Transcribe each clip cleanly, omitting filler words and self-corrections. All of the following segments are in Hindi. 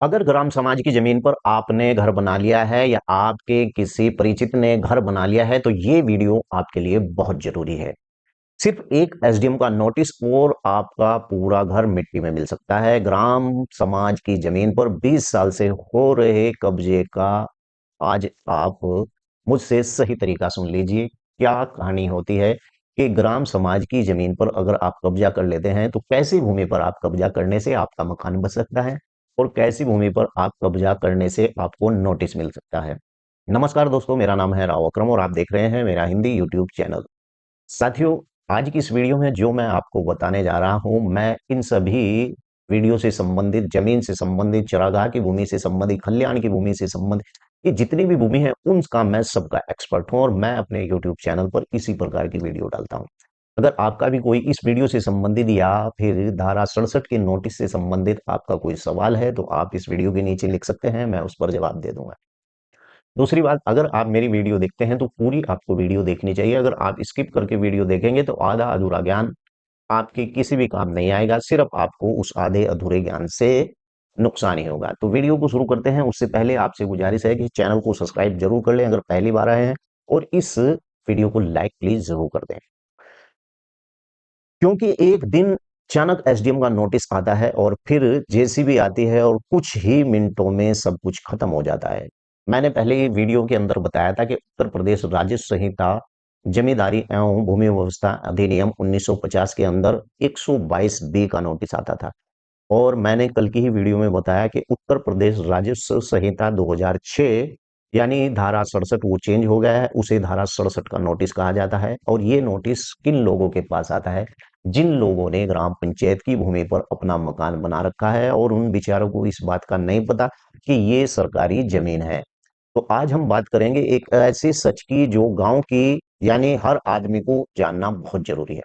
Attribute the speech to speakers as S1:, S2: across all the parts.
S1: अगर ग्राम समाज की जमीन पर आपने घर बना लिया है या आपके किसी परिचित ने घर बना लिया है तो ये वीडियो आपके लिए बहुत जरूरी है। सिर्फ एक एसडीएम का नोटिस और आपका पूरा घर मिट्टी में मिल सकता है। ग्राम समाज की जमीन पर 20 साल से हो रहे कब्जे का आज आप मुझसे सही तरीका सुन लीजिए। क्या कहानी होती है कि ग्राम समाज की जमीन पर अगर आप कब्जा कर लेते हैं तो कैसी भूमि पर आप कब्जा करने से आपका मकान बच सकता है और कैसी भूमि पर आप कब्जा करने से आपको नोटिस मिल सकता है। नमस्कार दोस्तों, मेरा नाम है राव अकरम और आप देख रहे हैं मेरा हिंदी यूट्यूब चैनल। साथियों, आज की इस वीडियो में जो मैं आपको बताने जा रहा हूं, मैं इन सभी वीडियो से संबंधित, जमीन से संबंधित, चरागाह की भूमि से संबंधित, खलियान की भूमि से संबंधित, ये जितनी भी भूमि है उनका मैं सबका एक्सपर्ट हूं और मैं अपने यूट्यूब चैनल पर इसी प्रकार की वीडियो डालता हूं। अगर आपका भी कोई इस वीडियो से संबंधित या फिर धारा 67 के नोटिस से संबंधित आपका कोई सवाल है तो आप इस वीडियो के नीचे लिख सकते हैं, मैं उस पर जवाब दे दूंगा। दूसरी बात, अगर आप मेरी वीडियो देखते हैं तो पूरी आपको वीडियो देखनी चाहिए। अगर आप स्किप करके वीडियो देखेंगे तो आधा अधूरा ज्ञान आपके किसी भी काम नहीं आएगा, सिर्फ आपको उस आधे अधूरे ज्ञान से नुकसान ही होगा। तो वीडियो को शुरू करते हैं उससे पहले आपसे गुजारिश है कि चैनल को सब्सक्राइब जरूर कर लें अगर पहली बार आए हैं, और इस वीडियो को लाइक प्लीज जरूर कर दें, क्योंकि एक दिन अचानक एसडीएम का नोटिस आता है और फिर जेसीबी आती है और कुछ ही मिनटों में सब कुछ खत्म हो जाता है। मैंने पहले ही वीडियो के अंदर बताया था कि उत्तर प्रदेश राजस्व संहिता जमींदारी एवं भूमि व्यवस्था अधिनियम 1950 के अंदर 122 बी का नोटिस आता था। और मैंने कल की ही वीडियो में बताया कि उत्तर प्रदेश राजस्व संहिता 2006 यानी धारा 67 वो चेंज हो गया है, उसे धारा 67 का नोटिस कहा जाता है। और ये नोटिस किन लोगों के पास आता है? जिन लोगों ने ग्राम पंचायत की भूमि पर अपना मकान बना रखा है और उन बेचारों को इस बात का नहीं पता कि ये सरकारी जमीन है। तो आज हम बात करेंगे एक ऐसे सच की जो गांव की, यानी हर आदमी को जानना बहुत जरूरी है।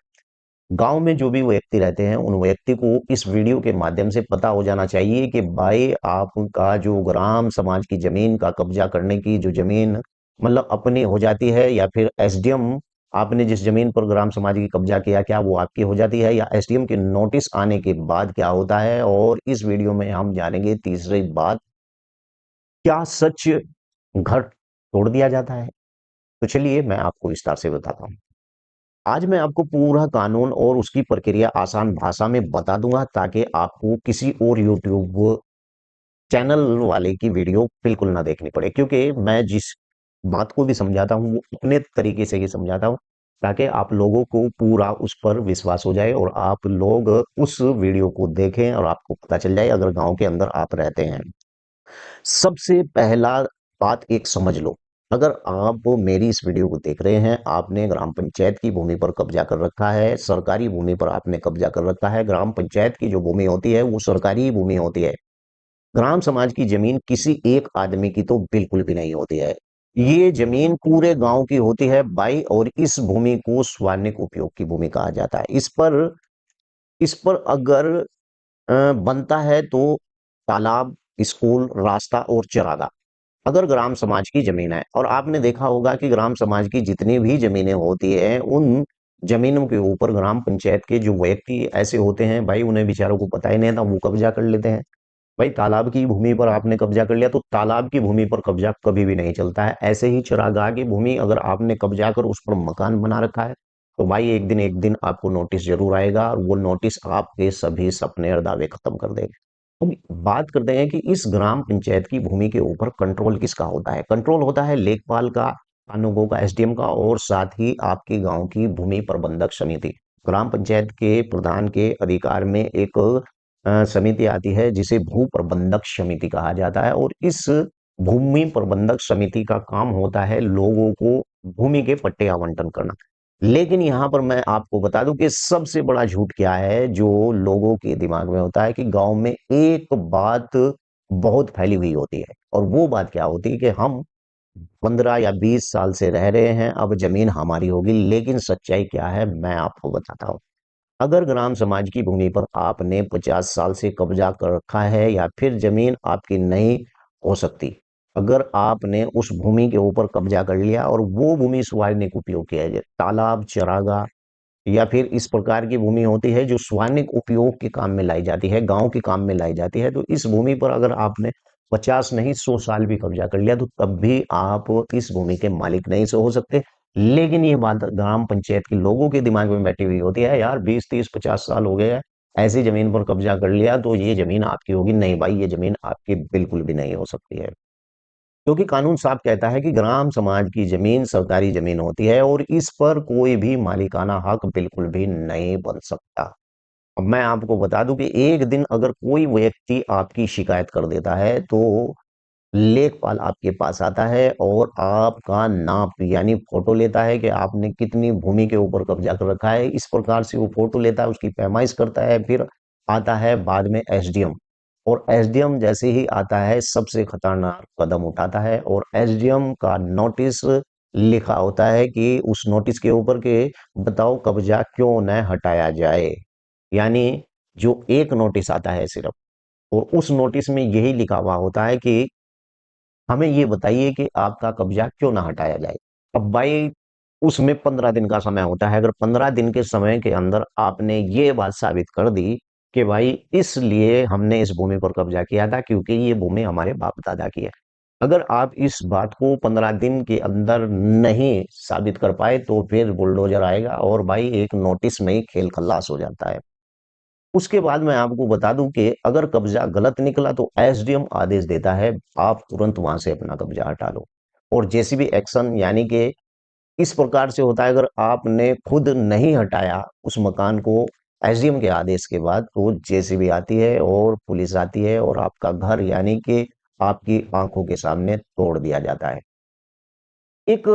S1: गांव में जो भी व्यक्ति रहते हैं उन व्यक्ति को इस वीडियो के माध्यम से पता हो जाना चाहिए कि भाई आपका जो ग्राम समाज की जमीन का कब्जा करने की जो जमीन मतलब अपनी हो जाती है, या फिर एसडीएम, आपने जिस जमीन पर ग्राम समाज की कब्जा किया क्या वो आपकी हो जाती है, या एसडीएम के नोटिस आने के बाद क्या होता है। और इस वीडियो में हम जानेंगे तीसरी बात, क्या सच घर तोड़ दिया जाता है? तो चलिए मैं आपको विस्तार से बताता हूँ। आज मैं आपको पूरा कानून और उसकी प्रक्रिया आसान भाषा में बता दूंगा ताकि आपको किसी और यूट्यूब चैनल वाले की वीडियो बिल्कुल ना देखनी पड़े, क्योंकि मैं जिस बात को भी समझाता हूँ वो अपने तरीके से ही समझाता हूँ ताकि आप लोगों को पूरा उस पर विश्वास हो जाए और आप लोग उस वीडियो को देखें और आपको पता चल जाए अगर गांव के अंदर आप रहते हैं। सबसे पहला बात एक समझ लो, अगर आप मेरी इस वीडियो को देख रहे हैं, आपने ग्राम पंचायत की भूमि पर कब्जा कर रखा है, सरकारी भूमि पर आपने कब्जा कर रखा है। ग्राम पंचायत की जो भूमि होती है वो सरकारी भूमि होती है। ग्राम समाज की जमीन किसी एक आदमी की तो बिल्कुल भी नहीं होती है। ये जमीन पूरे गांव की होती है भाई, और इस भूमि को स्वानिक उपयोग की भूमि कहा जाता है। इस पर अगर बनता है तो तालाब, स्कूल, रास्ता और चरागाह अगर ग्राम समाज की जमीन है। और आपने देखा होगा कि ग्राम समाज की जितनी भी जमीनें होती हैं उन जमीनों के ऊपर ग्राम पंचायत के जो व्यक्ति ऐसे होते हैं भाई, उन्हें बेचारों को पता ही नहीं था, वो कब्जा कर लेते हैं। भाई तालाब की भूमि पर आपने कब्जा कर लिया तो तालाब की भूमि पर कब्जा कभी भी नहीं चलता है। ऐसे ही चरागाह की भूमि अगर आपने कब्जा कर उस पर मकान बना रखा है तो भाई एक दिन आपको नोटिस जरूर आएगा और वो नोटिस आपके सभी सपने और दावे खत्म कर देगा। अब बात करते हैं कि इस ग्राम पंचायत की भूमि के ऊपर कंट्रोल किसका होता है। कंट्रोल होता है लेखपाल का, कानूनगो का, एसडीएम का, और साथ ही आपके गांव की भूमि प्रबंधक समिति। ग्राम पंचायत के प्रधान के अधिकार में एक समिति आती है जिसे भू प्रबंधक समिति कहा जाता है। और इस भूमि प्रबंधक समिति का काम होता है लोगों को भूमि के पट्टे आवंटन करना। लेकिन यहां पर मैं आपको बता दूं कि सबसे बड़ा झूठ क्या है जो लोगों के दिमाग में होता है कि गांव में एक बात बहुत फैली हुई होती है, और वो बात क्या होती है कि हम 15 या 20 साल से रह रहे हैं, अब जमीन हमारी होगी। लेकिन सच्चाई क्या है मैं आपको बताता हूँ। अगर ग्राम समाज की भूमि पर आपने 50 साल से कब्जा कर रखा है या फिर जमीन आपकी नहीं हो सकती, अगर आपने उस भूमि के ऊपर कब्जा कर लिया और वो भूमि स्वार्निक उपयोग किया जाए, तालाब, चरागाह या फिर इस प्रकार की भूमि होती है जो स्वानिक उपयोग के काम में लाई जाती है, गांव के काम में लाई जाती है, तो इस भूमि पर अगर आपने 50 नहीं 100 साल भी कब्जा कर लिया तो तब भी आप इस भूमि के मालिक नहीं से हो सकते। लेकिन ये बात ग्राम पंचायत के लोगों के दिमाग में बैठी हुई होती है, यार 20 30 50 साल हो गए हैं, ऐसी जमीन पर कब्जा कर लिया तो ये जमीन आपकी होगी। नहीं भाई, ये जमीन आपकी बिल्कुल भी नहीं हो सकती है, क्योंकि कानून साफ कहता है कि ग्राम समाज की जमीन सरकारी जमीन होती है और इस पर कोई भी मालिकाना हक बिल्कुल भी नहीं बन सकता। अब मैं आपको बता दूं कि एक दिन अगर कोई व्यक्ति आपकी शिकायत कर देता है तो लेखपाल आपके पास आता है और आपका नाप यानी फोटो लेता है कि आपने कितनी भूमि के ऊपर कब्जा कर रखा है। इस प्रकार से वो फोटो लेता है, उसकी पैमाइश करता है, फिर आता है बाद में एसडीएम। और एसडीएम जैसे ही आता है सबसे खतरनाक कदम उठाता है और एसडीएम का नोटिस लिखा होता है कि उस नोटिस के ऊपर के बताओ कब्जा क्यों न हटाया जाए। यानी जो एक नोटिस आता है सिर्फ, और उस नोटिस में यही लिखा हुआ होता है कि हमें ये बताइए कि आपका कब्जा क्यों ना हटाया जाए। अब भाई उसमें 15 दिन का समय होता है, अगर 15 दिन के समय के अंदर आपने ये बात साबित कर दी कि भाई इसलिए हमने इस भूमि पर कब्जा किया था क्योंकि ये भूमि हमारे बाप दादा की है, अगर आप इस बात को 15 दिन के अंदर नहीं साबित कर पाए तो फिर बुलडोजर आएगा और भाई एक नोटिस में ही खेल खल्लास हो जाता है। उसके बाद मैं आपको बता दूं कि अगर कब्जा गलत निकला तो एसडीएम आदेश देता है आप तुरंत वहां से अपना कब्जा हटा लो। और जेसीबी एक्शन यानी कि इस प्रकार से होता है, अगर आपने खुद नहीं हटाया उस मकान को एसडीएम के आदेश के बाद तो जेसीबी आती है और पुलिस आती है और आपका घर यानी कि आपकी आंखों के सामने तोड़ दिया जाता है। एक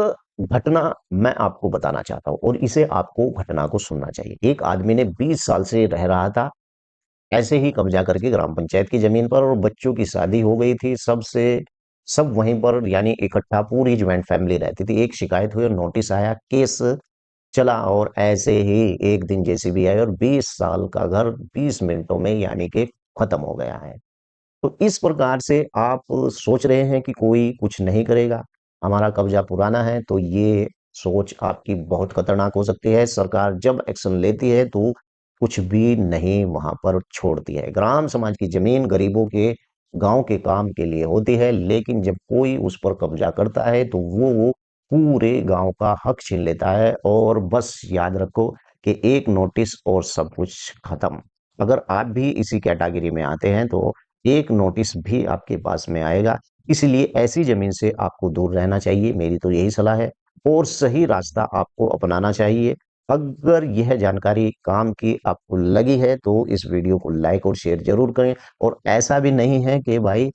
S1: घटना मैं आपको बताना चाहता हूं और इसे आपको घटना को सुनना चाहिए। एक आदमी ने 20 साल से रह रहा था ऐसे ही कब्जा करके ग्राम पंचायत की जमीन पर, और बच्चों की शादी हो गई थी सबसे, सब वहीं पर यानी इकट्ठा पूरी ज्वाइंट फैमिली रहती थी। एक शिकायत हुई और नोटिस आया, केस चला और ऐसे ही एक दिन जेसीबी आई और 20 साल का घर 20 मिनटों में यानी कि खत्म हो गया है। तो इस प्रकार से आप सोच रहे हैं कि कोई कुछ नहीं करेगा, हमारा कब्जा पुराना है, तो ये सोच आपकी बहुत खतरनाक हो सकती है। सरकार जब एक्शन लेती है तो कुछ भी नहीं वहां पर छोड़ती है। ग्राम समाज की जमीन गरीबों के गांव के काम के लिए होती है, लेकिन जब कोई उस पर कब्जा करता है तो वो पूरे गांव का हक छीन लेता है। और बस याद रखो कि एक नोटिस और सब कुछ खत्म। अगर आप भी इसी कैटेगरी में आते हैं तो एक नोटिस भी आपके पास में आएगा। इसलिए ऐसी जमीन से आपको दूर रहना चाहिए, मेरी तो यही सलाह है, और सही रास्ता आपको अपनाना चाहिए। अगर यह जानकारी काम की आपको लगी है तो इस वीडियो को लाइक और शेयर जरूर करें। और ऐसा भी नहीं है कि भाई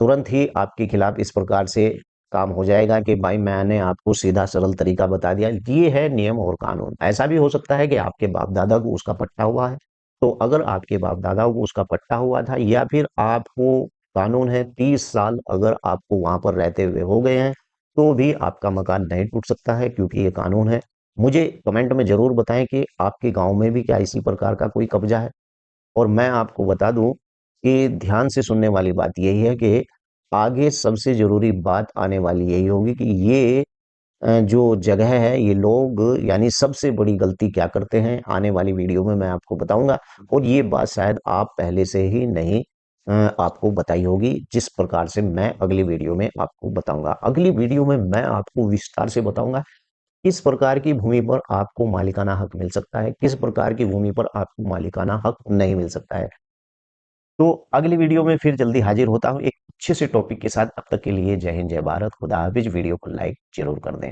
S1: तुरंत ही आपके खिलाफ इस प्रकार से काम हो जाएगा कि भाई मैंने आपको सीधा सरल तरीका बता दिया। ये है नियम और कानून। ऐसा भी हो सकता है कि आपके बाप दादा को उसका पट्टा हुआ है, तो अगर आपके बाप दादा को उसका पट्टा हुआ था या फिर आपको कानून है 30 साल अगर आपको वहां पर रहते हुए हो गए हैं तो भी आपका मकान नहीं टूट सकता है, क्योंकि ये कानून है। मुझे कमेंट में जरूर बताएं कि आपके गांव में भी क्या इसी प्रकार का कोई कब्जा है। और मैं आपको बता दूं कि ध्यान से सुनने वाली बात यही है कि आगे सबसे जरूरी बात आने वाली यही होगी कि ये जो जगह है ये लोग यानी सबसे बड़ी गलती क्या करते हैं, आने वाली वीडियो में मैं आपको बताऊंगा। और ये बात शायद आप पहले से ही नहीं आपको बताई होगी, जिस प्रकार से मैं अगली वीडियो में आपको बताऊंगा। अगली वीडियो में मैं आपको विस्तार से बताऊंगा किस प्रकार की भूमि पर आपको मालिकाना हक मिल सकता है, किस प्रकार की भूमि पर आपको मालिकाना हक नहीं मिल सकता है। तो अगली वीडियो में फिर जल्दी हाजिर होता हूँ एक अच्छे से टॉपिक के साथ। अब तक के लिए जय हिंद जय भारत, खुदा हाफिज। वीडियो को लाइक जरूर कर दें।